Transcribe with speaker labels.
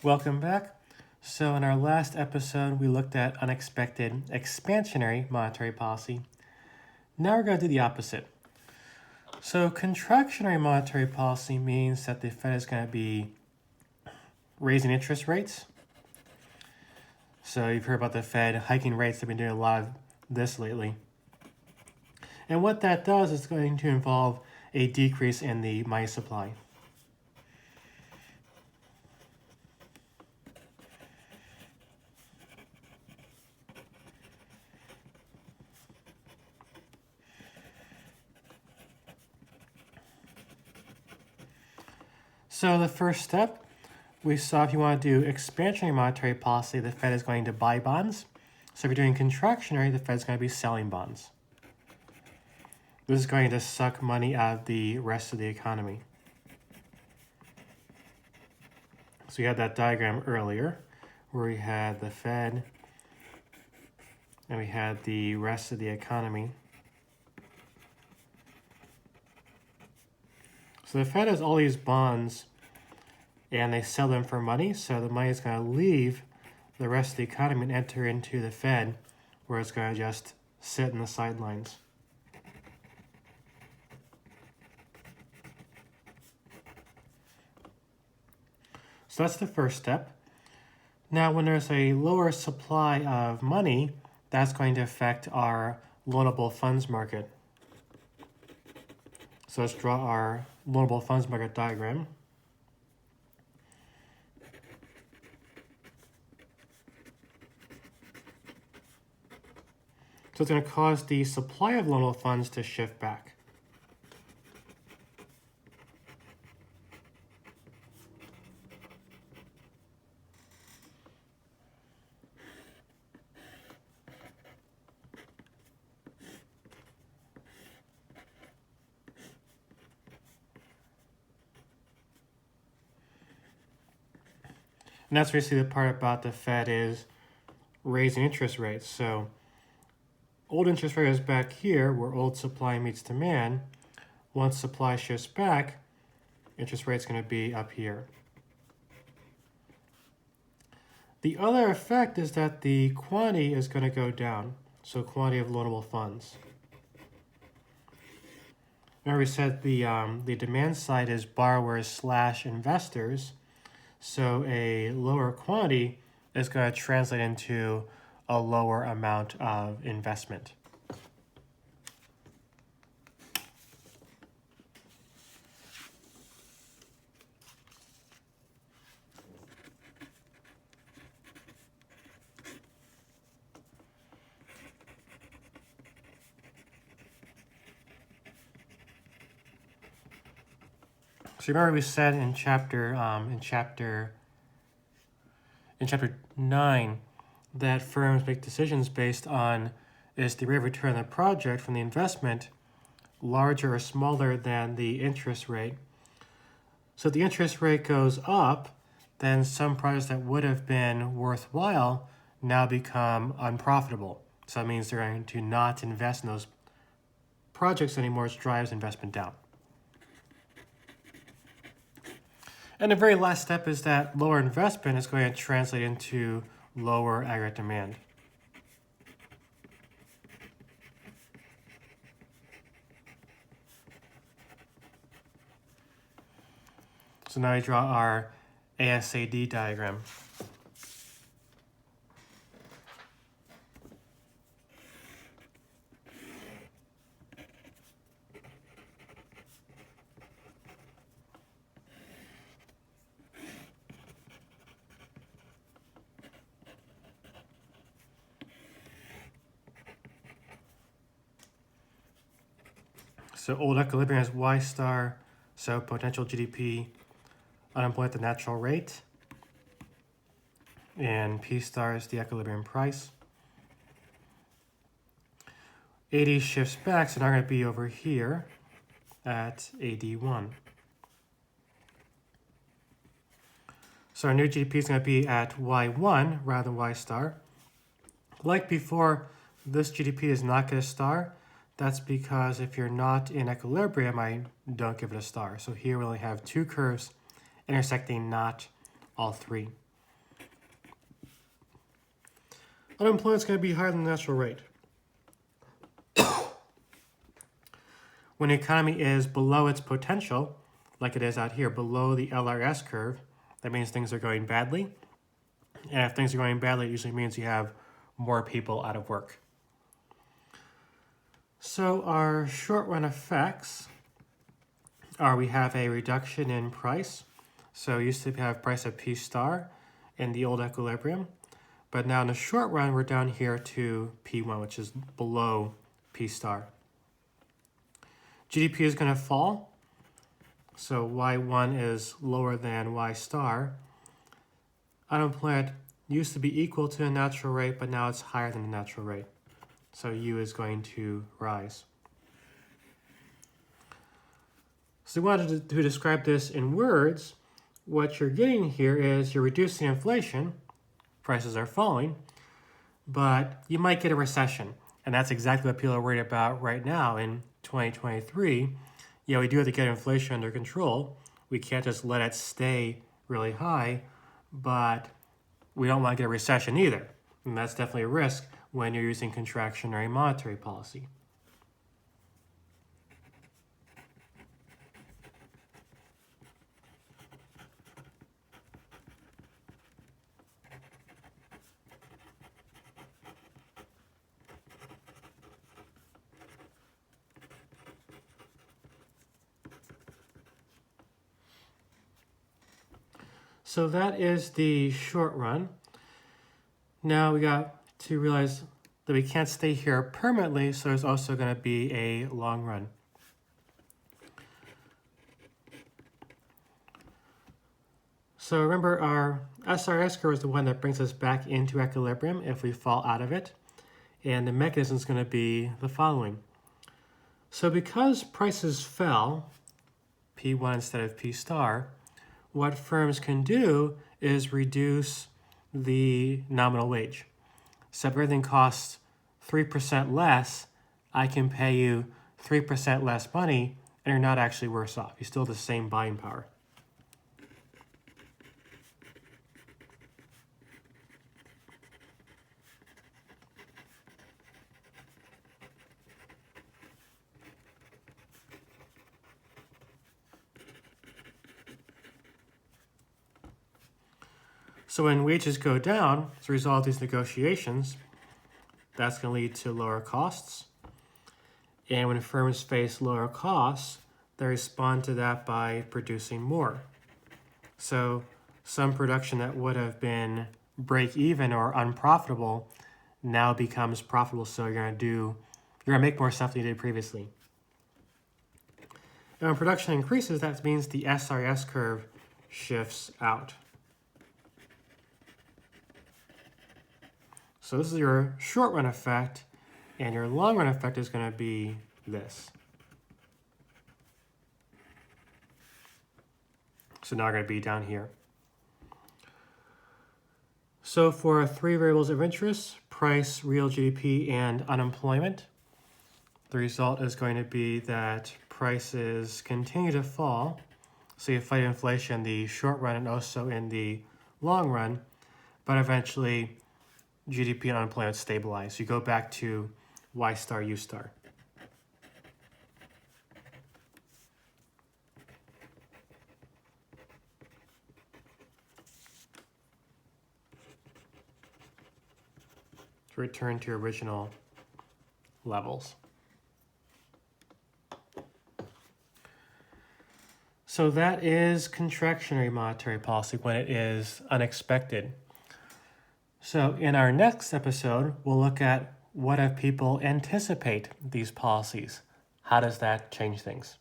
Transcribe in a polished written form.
Speaker 1: Welcome back. So in our last episode, we looked at unexpected expansionary monetary policy. Now we're going to do the opposite. So contractionary monetary policy means that the Fed is going to be raising interest rates. So you've heard about the Fed hiking rates. They've been doing a lot of this lately. And what that does is going to involve a decrease in the money supply. So the first step, we saw if you want to do expansionary monetary policy, the Fed is going to buy bonds. So if you're doing contractionary, the Fed's going to be selling bonds. This is going to suck money out of the rest of the economy. So we had that diagram earlier where we had the Fed and we had the rest of the economy. So the Fed has all these bonds and they sell them for money. So the money is going to leave the rest of the economy and enter into the Fed, where it's going to just sit in the sidelines. So that's the first step. Now, when there's a lower supply of money, that's going to affect our loanable funds market. So let's draw our loanable funds market diagram. So it's going to cause the supply of loanable funds to shift back. And that's basically the part about the Fed is raising interest rates. So old interest rate is back here where old supply meets demand. Once supply shifts back, interest rate's going to be up here. The other effect is that the quantity is going to go down. So quantity of loanable funds. Remember we said the demand side is borrowers / investors. So a lower quantity is going to translate into a lower amount of investment. So remember we said in chapter 9 that firms make decisions based on is the rate of return on the project from the investment larger or smaller than the interest rate. So if the interest rate goes up, then some projects that would have been worthwhile now become unprofitable. So that means they're going to not invest in those projects anymore, which drives investment down. And the very last step is that lower investment is going to translate into lower aggregate demand. So now we draw our ASAD diagram. So old equilibrium has Y star, so potential GDP, unemployment, the natural rate, and P star is the equilibrium price. AD shifts back, so now we're going to be over here at AD1. So our new GDP is going to be at Y1 rather than Y star. Like before, this GDP does not get a star. That's because if you're not in equilibrium, I don't give it a star. So here we only have two curves intersecting, not all three. unemployment is going to be higher than the natural rate. When the economy is below its potential, like it is out here, below the LRS curve, that means things are going badly. And if things are going badly, it usually means you have more people out of work. So our short run effects are we have a reduction in price. So we used to have price of P star in the old equilibrium. But now in the short run, we're down here to P1, which is below P star. GDP is going to fall. So Y1 is lower than Y star. Unemployment used to be equal to the natural rate, but now it's higher than the natural rate. So U is going to rise. So we wanted to describe this in words. What you're getting here is you're reducing inflation, prices are falling, but you might get a recession. And that's exactly what people are worried about right now in 2023. Yeah, we do have to get inflation under control. We can't just let it stay really high, but we don't want to get a recession either. And that's definitely a risk when you're using contractionary monetary policy. So that is the short run. Now we got to realize that we can't stay here permanently, so there's also going to be a long run. So remember, our SRS curve is the one that brings us back into equilibrium if we fall out of it. And the mechanism is going to be the following. So because prices fell, P1 instead of P star, what firms can do is reduce the nominal wage. So if everything costs 3% less, I can pay you 3% less money, and you're not actually worse off. You still have the same buying power. So when wages go down as a result of these negotiations, that's going to lead to lower costs. And when firms face lower costs, they respond to that by producing more. So some production that would have been break even or unprofitable now becomes profitable. So you're going to make more stuff than you did previously. And when production increases, that means the SRS curve shifts out. So this is your short run effect, and your long run effect is going to be this. So now we're going to be down here. So for three variables of interest, price, real GDP, and unemployment, the result is going to be that prices continue to fall. So you fight inflation in the short run and also in the long run, but eventually GDP and unemployment stabilize. You go back to Y star, U star. To return to your original levels. So that is contractionary monetary policy when it is unexpected. So in our next episode, we'll look at what if people anticipate these policies? How does that change things?